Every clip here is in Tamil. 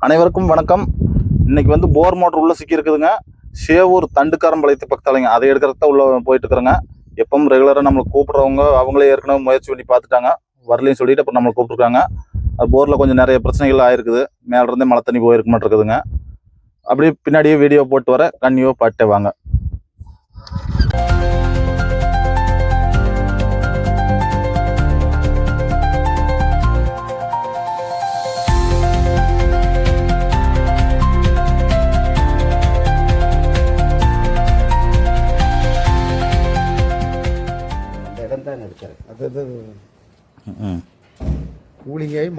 அனைவருக்கும் வணக்கம். இன்னைக்கு வந்து போர் மோட்டர் உள்ள சிக்கி இருக்குதுங்க. சேவூர் தண்டுக்காரம்பாளையத்து பக்கத்தாலைங்க. அதை எடுக்கிறதுக்கு தான் உள்ள போயிட்டு இருக்கிறேங்க. எப்பவும் ரெகுலராக நம்மளை கூப்பிட்றவங்க அவங்களே ஏற்கனவே முயற்சி பண்ணி பார்த்துட்டாங்க, வரலையும் சொல்லிட்டு அப்புறம் நம்மளை கூப்பிட்டுருக்காங்க. அது போரில் கொஞ்சம் நிறைய பிரச்சனைகள் ஆயிருக்குது. மேலேருந்தே மழை தண்ணி போயிருக்க மாட்டிருக்குதுங்க. அப்படியே பின்னாடியே வீடியோ போட்டு வர கண்ணியோ பாட்டே வாங்க. கூலிங்காகி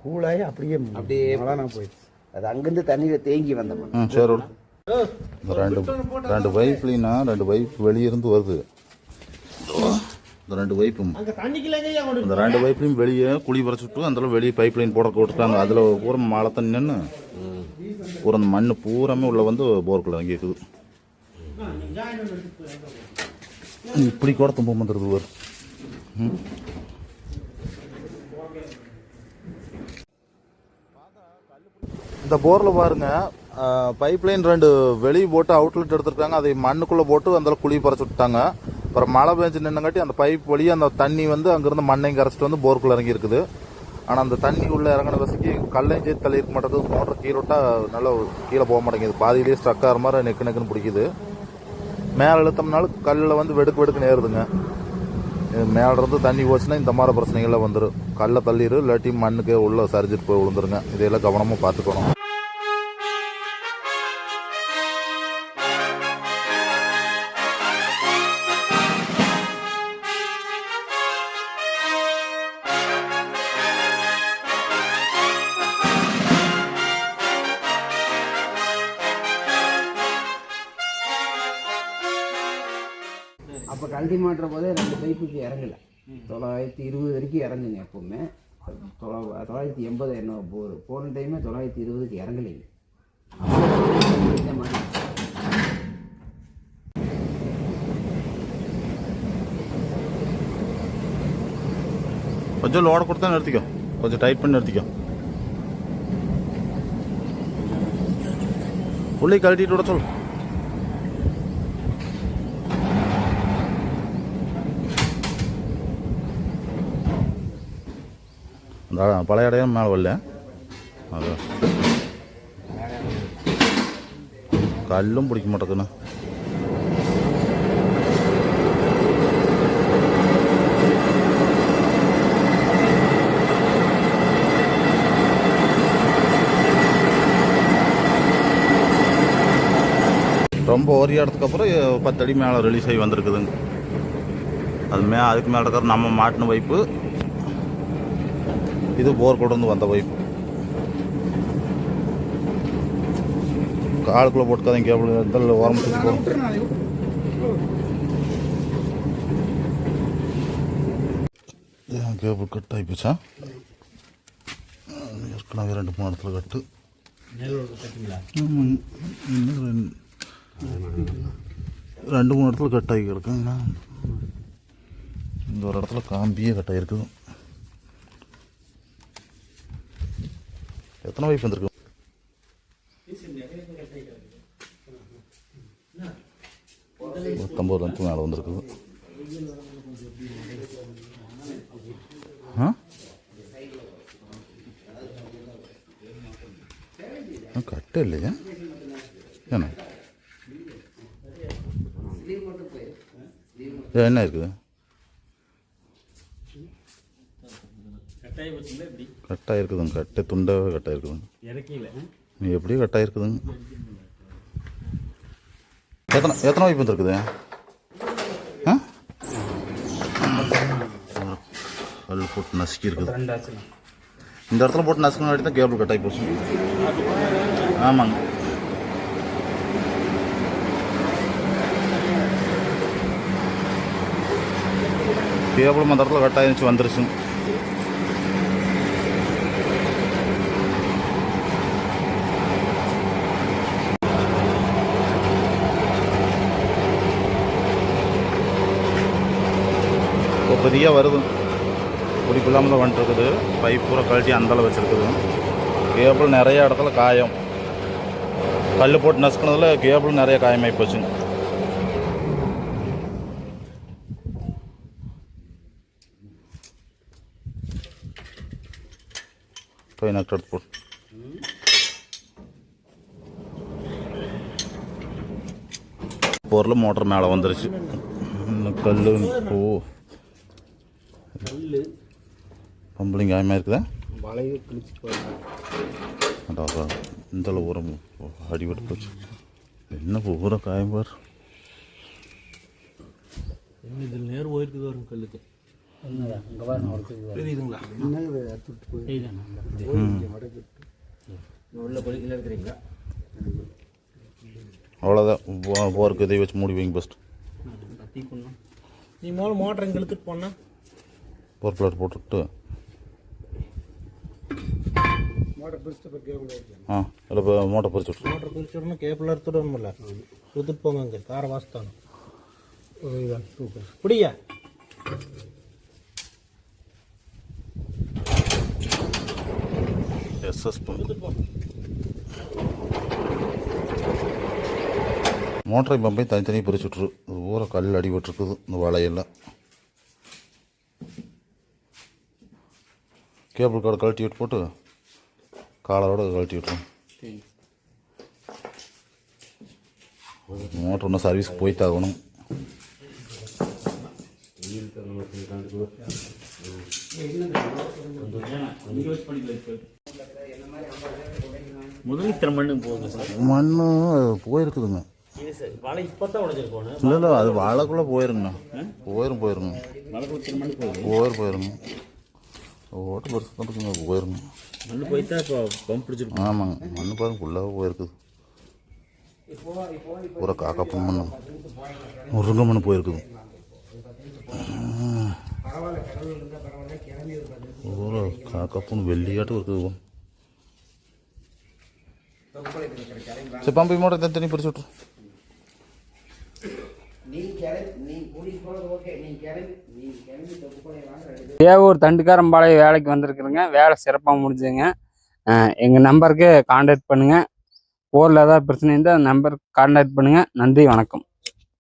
கூலாகி அப்படியே மழை போயிடுச்சு. அது அங்கேருந்து தண்ணியில் தேங்கி வந்தோம். சரி, ரெண்டு பைப்லைனா ரெண்டு பைப் வெளியிருந்து வருது. இந்த ரெண்டு பைப்பும் இந்த ரெண்டு பைப்லையும் வெளியே குழி பறிச்சுட்டு அந்த வெளியே பைப் லைன் போட கொடுத்துட்டாங்க. அதில் பூரா மழை தண்ணி நின்று பூரா அந்த மண் பூராமே உள்ள வந்து போருக்குள்ள அங்கே இருக்குது. இப்படி கூட துன்பம் வந்துடுது ஒரு. இந்த போரில் பாருங்க, பைப் லைன் ரெண்டு வெளியே போட்டு அவுட்லெட் எடுத்துருக்காங்க. அதை மண்ணுக்குள்ளே போட்டு அந்த குழி பறிச்சு விட்டாங்க. அப்புறம் மழை பெஞ்சு நின்னுங்காட்டி அந்த பைப் வழியாக அந்த தண்ணி வந்து அங்கேருந்து மண்ணையும் கரைச்சிட்டு வந்து போருக்குள்ளே இறங்கி இருக்குது. ஆனால் அந்த தண்ணி உள்ளே இறங்கின வசதிக்கு கல்லையும் சேர்த்து தள்ளி இருக்க மாட்டேங்குது. மோட்டர் கீழே விட்டால் நல்லா கீழே போக மாட்டேங்குது. பாதியிலேயே ஸ்ட்ரக் ஆகிற மாதிரி நெக்குன்னு பிடிக்குது. மேலே இழுத்தோம்னாலும் கல்லில் வந்து வெடுக்குன்னு ஏறுதுங்க. மேலிருந்து தண்ணி போச்சுன்னா இந்த மாதிரி பிரச்சனைகள்லாம் வந்துடும். கல்லை தள்ளிடும், இல்லாட்டி மண்ணுக்கு உள்ள சரிஞ்சிட்டு போய் விழுந்துருங்க. இதையெல்லாம் கவனமாக பார்த்துக்கணும். அப்போ கழட்டி மாட்டுற போதே ரெண்டு பைப்புக்கு இறங்கலை. 920 வரைக்கும் இறங்குங்க. எப்போவுமே 980 என்ன போன டைமே 920க்கு இறங்கலைங்க. கொஞ்சம் லோட கொடுத்தா நிறுத்திக்கோ, கொஞ்சம் டைட் பண்ணி நிறுத்திக்கோ. உள்ளே கழட்டிட்டு விட சொல்லு. அந்த பழைய இடையும் மேலே வரல. அது கல்லும் பிடிக்க மாட்டேங்குண்ணா. ரொம்ப ஒரு இடத்துக்கு அப்புறம் 10 அடி மேலே ரிலீஸ் ஆகி வந்திருக்குதுங்க. அதுக்கு மேலே இருக்கிற நம்ம மாட்டின பைப்பு, இது போர் கொண்டு வந்த பைப்பு. காலுக்குள்ளே போட்டுக்காதீங்க. கேபிள் இருந்தால் ஓரம் சுற்றி போகும். கேபிள் கட் ஆகிப்போச்சா? ஏற்கனவே 2-3 இடத்துல கட்டு. இன்னும் 2-3 இடத்துல கட் ஆகி கிடக்குங்கண்ணா. இந்த ஒரு இடத்துல காம்பியே கட் ஆகிருக்குது. எத்தனை பைப் வந்துருக்கு? 19 மேலே வந்துருக்குது. கட்ட இல்லையா? என்ன என்ன இருக்குது? கட்டாயிருக்குதுங்க. கட்டை துண்டாவே கட்டாயிருக்குதுங்க. நீ எப்படியோ கட்டாயிருக்குதுங்க. எத்தனை வைப்பு வந்துருக்குது? கல் போட்டு நசுக்கி இருக்குது. இந்த இடத்துல போட்டு நசுக்கணும் தான் கேபிள் கட்டாகி போச்சு. ஆமாங்க. கேபிளும் அந்த இடத்துல கட்டாயிருந்துச்சு, வந்துருச்சு. இப்போதையாக வருது. பிடிப்பு இல்லாமல் தான் வந்துட்டுருக்குது. பைப் பூரா கழட்டி அந்தளவு வச்சுருக்குது. கேபிள் நிறைய இடத்துல காயம், கல் போட்டு நசுக்கினதுல கேபிள் நிறைய காயமாகி போச்சுங்க. போய் நட்டு எடுத்து போட்டு பொருள் மோட்டர் மேலே வந்துருச்சு. கல் ஓ பம்பளிங் காயமாக இருக்குதா? இந்த ஊரம் அடிபட்டு போச்சு. என்ன ஊரை காயம் பார். இதில் நேர் போயிருக்குது வரும் கல்லுக்கு. அவ்வளோதான், போருக்கு இதை வச்சு மூடி வைங்க பெஸ்ட். நீ மூலம் மோட்டர் எங்கே இழுத்துட்டு போனா போர் பிளேட் போட்டுட்டு இல்லை இப்போ மோட்டர் பிரிச்சு விட்டு மோட்டர் பிரிச்சுடனே கேபிள் எடுத்துடணும்ல, இழுத்துட்டு போங்க. அங்கே கார வாசத்தானு பிடியா எஸ்எஸ் மோட்டரை பம்பை தனித்தனியாக பிரிச்சு விட்ரு. ஊரை கல் அடிபட்டுருக்குது இந்த வலையெல்லாம். கேபிள் கார்டு கழட்டி விட்டு போட்டு காலரோட கழட்டி விட்டுரும். மோட்டர் இன்னும் சர்வீஸ் போய் தாகணும். முதல் மண்ணு போகுது, மண்ணு போயிருக்குதுங்க. வலை இப்போ தான் உடஞ்சிருக்கோம். இல்லை இல்லை, அது வாழைக்குள்ளே போயிருங்கண்ணா. போயிருங்க ஓட்ட பெருசு இருக்குங்க, போயிருங்க. மண்ணு போயிட்டா இப்போ பம்ப் பிடிச்சிருக்கோம். ஆமாங்க, மண்ணு பாருங்க ஃபுல்லாக போயிருக்குது. பூரா காக்காப்பூ மண்ணு, முருங்கை மண்ணு போயிருக்குது. பூரா காக்காப்பூன்னு வெள்ளியாட்டும் இருக்குது. சரி, பம்பு மோட்டர் தனி பிடிச்சி விட்ரு. தேவூர் தண்டுக்காரம்பாளையம் வேலைக்கு வந்திருக்குறேங்க. வேலை சிறப்பாக முடிஞ்சுங்க. எங்கள் நம்பருக்கு கான்டாக்ட் பண்ணுங்கள். போரில் ஏதாவது பிரச்சனை இருந்தால் நம்பருக்கு கான்டாக்ட் பண்ணுங்கள். நன்றி, வணக்கம்.